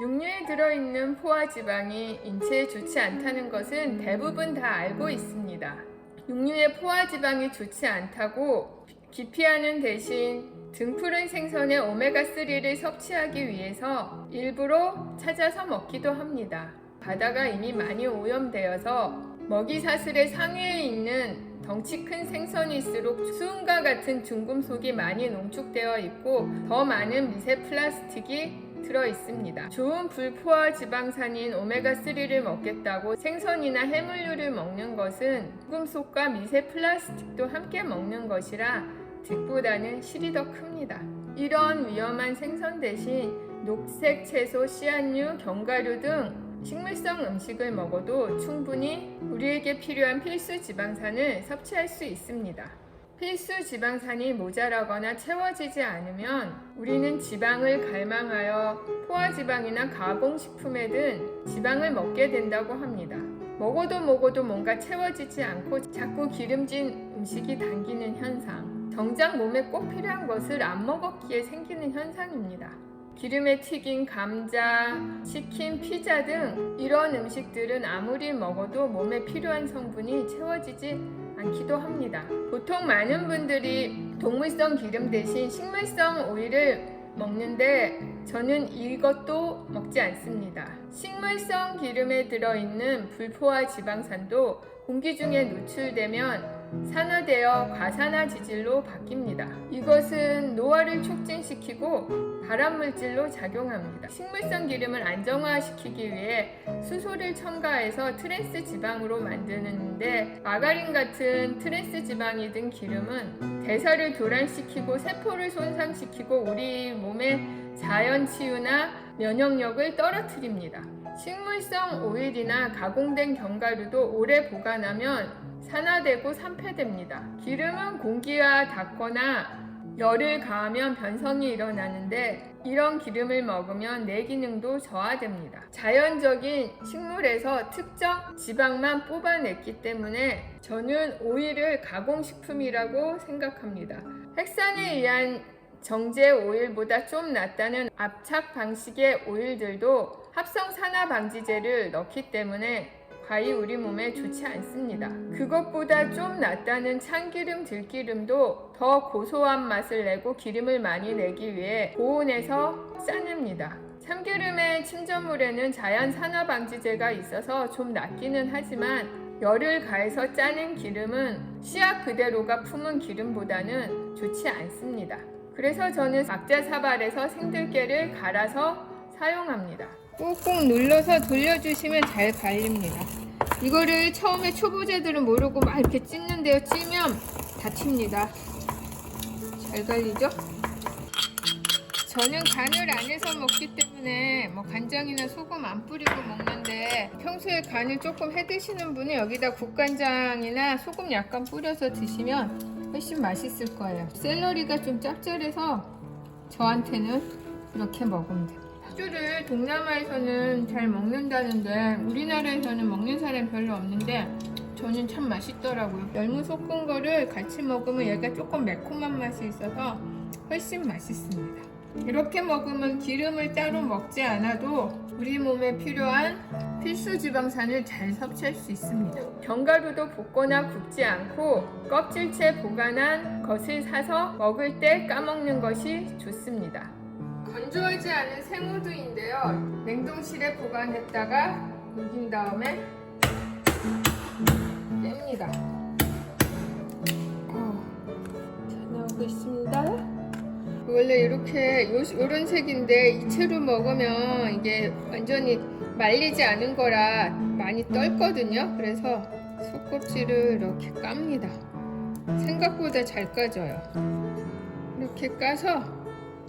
육류에 들어있는 포화 지방이 인체에 좋지 않다는 것은 대부분 다 알고 있습니다. 육류의 포화 지방이 좋지 않다고 기피하는 대신 등푸른 생선의 오메가3를 섭취하기 위해서 일부러 찾아서 먹기도 합니다. 바다가 이미 많이 오염되어서 먹이 사슬의 상위에 있는 덩치 큰 생선일수록 수은과 같은 중금속이 많이 농축되어 있고 더 많은 미세 플라스틱이 들어 있습니다. 좋은 불포화 지방산인 오메가3를 먹겠다고 생선이나 해물류를 먹는 것은 중금속과 미세 플라스틱도 함께 먹는 것이라 득보다는 실이 더 큽니다. 이런 위험한 생선 대신 녹색 채소, 씨앗류, 견과류 등 식물성 음식을 먹어도 충분히 우리에게 필요한 필수 지방산을 섭취할 수 있습니다. 필수 지방산이 모자라거나 채워지지 않으면 우리는 지방을 갈망하여 포화지방이나 가공식품에 든 지방을 먹게 된다고 합니다. 먹어도 뭔가 채워지지 않고 자꾸 기름진 음식이 당기는 현상. 정작 몸에 꼭 필요한 것을 안 먹었기에 생기는 현상입니다. 기름에 튀긴 감자, 치킨, 피자 등 이런 음식들은 아무리 먹어도 몸에 필요한 성분이 채워지지 않기도 합니다. 보통 많은 분들이 동물성 기름 대신 식물성 오일을 먹는데 저는 이것도 먹지 않습니다. 식물성 기름에 들어있는 불포화 지방산도 공기 중에 노출되면 산화되어 과산화 지질로 바뀝니다. 이것은 노화를 촉진시키고 발암물질로 작용합니다. 식물성 기름을 안정화시키기 위해 수소를 첨가해서 트랜스 지방으로 만드는데 마가린 같은 트랜스 지방이 든 기름은 대사를 교란시키고 세포를 손상시키고 우리 몸의 자연 치유나 면역력을 떨어뜨립니다. 식물성 오일이나 가공된 견과류도 오래 보관하면 산화되고 산패됩니다. 기름은 공기와 닿거나 열을 가하면 변성이 일어나는데 이런 기름을 먹으면 뇌 기능도 저하됩니다. 자연적인 식물에서 특정 지방만 뽑아냈기 때문에 저는 오일을 가공식품이라고 생각합니다. 핵산에 의한 정제 오일보다 좀 낫다는 압착 방식의 오일들도 합성 산화 방지제를 넣기 때문에 과히 우리 몸에 좋지 않습니다. 그것보다 좀 낫다는 참기름, 들기름도 더 고소한 맛을 내고 기름을 많이 내기 위해 고온에서 짜냅니다. 참기름의 침전물에는 자연 산화 방지제가 있어서 좀 낫기는 하지만 열을 가해서 짜낸 기름은 씨앗 그대로가 품은 기름보다는 좋지 않습니다. 그래서 저는 각자사발에서 생들깨를 갈아서 사용합니다. 꾹꾹 눌러서 돌려주시면 잘 갈립니다. 이거를 처음에 초보자들은 모르고 막 이렇게 찢는데요. 찌면 다칩니다. 잘 갈리죠? 저는 간을 안 해서 먹기 때문에 간장이나 소금 안 뿌리고 먹는데 평소에 간을 조금 해 드시는 분은 여기다 국간장이나 소금 약간 뿌려서 드시면 훨씬 맛있을 거예요. 샐러리가 좀 짭짤해서 저한테는 이렇게 먹으면 돼요. 팥죽을 동남아에서는 잘 먹는다는데 우리나라에서는 먹는 사람이 별로 없는데 저는 참 맛있더라고요. 열무 섞은 거를 같이 먹으면 얘가 조금 매콤한 맛이 있어서 훨씬 맛있습니다. 이렇게 먹으면 기름을 따로 먹지 않아도 우리 몸에 필요한 필수 지방산을 잘 섭취할 수 있습니다. 견과류도 볶거나 굽지 않고 껍질째 보관한 것을 사서 먹을 때 까먹는 것이 좋습니다. 건조하지 않은 생우두인데요. 냉동실에 보관했다가 녹인 다음에 뺍니다. 잘 나오고 있습니다. 원래 이렇게 요런 색인데 이 채로 먹으면 이게 완전히 말리지 않은 거라 많이 떫거든요. 그래서 속껍질을 이렇게 깝니다. 생각보다 잘 까져요. 이렇게 까서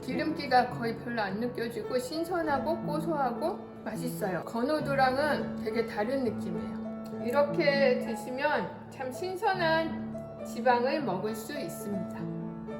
기름기가 거의 별로 안 느껴지고 신선하고 고소하고 맛있어요. 건호두랑은 되게 다른 느낌이에요. 이렇게 드시면 참 신선한 지방을 먹을 수 있습니다.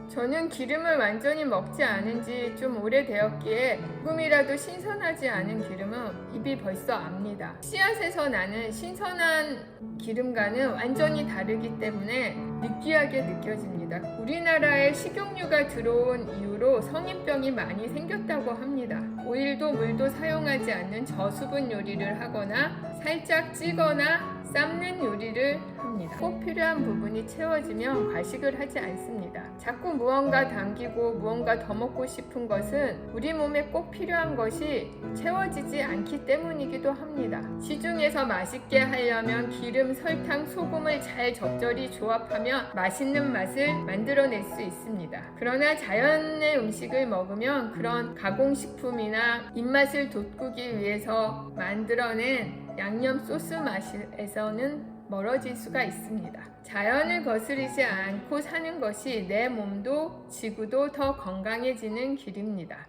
저는 기름을 완전히 먹지 않은 지 좀 오래되었기에 조금이라도 신선하지 않은 기름은 입이 벌써 압니다. 씨앗에서 나는 신선한 기름과는 완전히 다르기 때문에 느끼하게 느껴집니다. 우리나라에 식용유가 들어온 이후로 성인병이 많이 생겼다고 합니다. 오일도 물도 사용하지 않는 저수분 요리를 하거나 살짝 찌거나 삶는 요리를 합니다. 꼭 필요한 부분이 채워지면 과식을 하지 않습니다. 자꾸 무언가 당기고 무언가 더 먹고 싶은 것은 우리 몸에 꼭 필요한 것이 채워지지 않기 때문이기도 합니다. 시중에서 맛있게 하려면 기름, 설탕, 소금을 잘 적절히 조합하면 맛있는 맛을 만들어낼 수 있습니다. 그러나 자연의 음식을 먹으면 그런 가공식품이나 입맛을 돋구기 위해서 만들어낸 양념 소스 맛에서는 멀어질 수가 있습니다. 자연을 거스르지 않고 사는 것이 내 몸도 지구도 더 건강해지는 길입니다.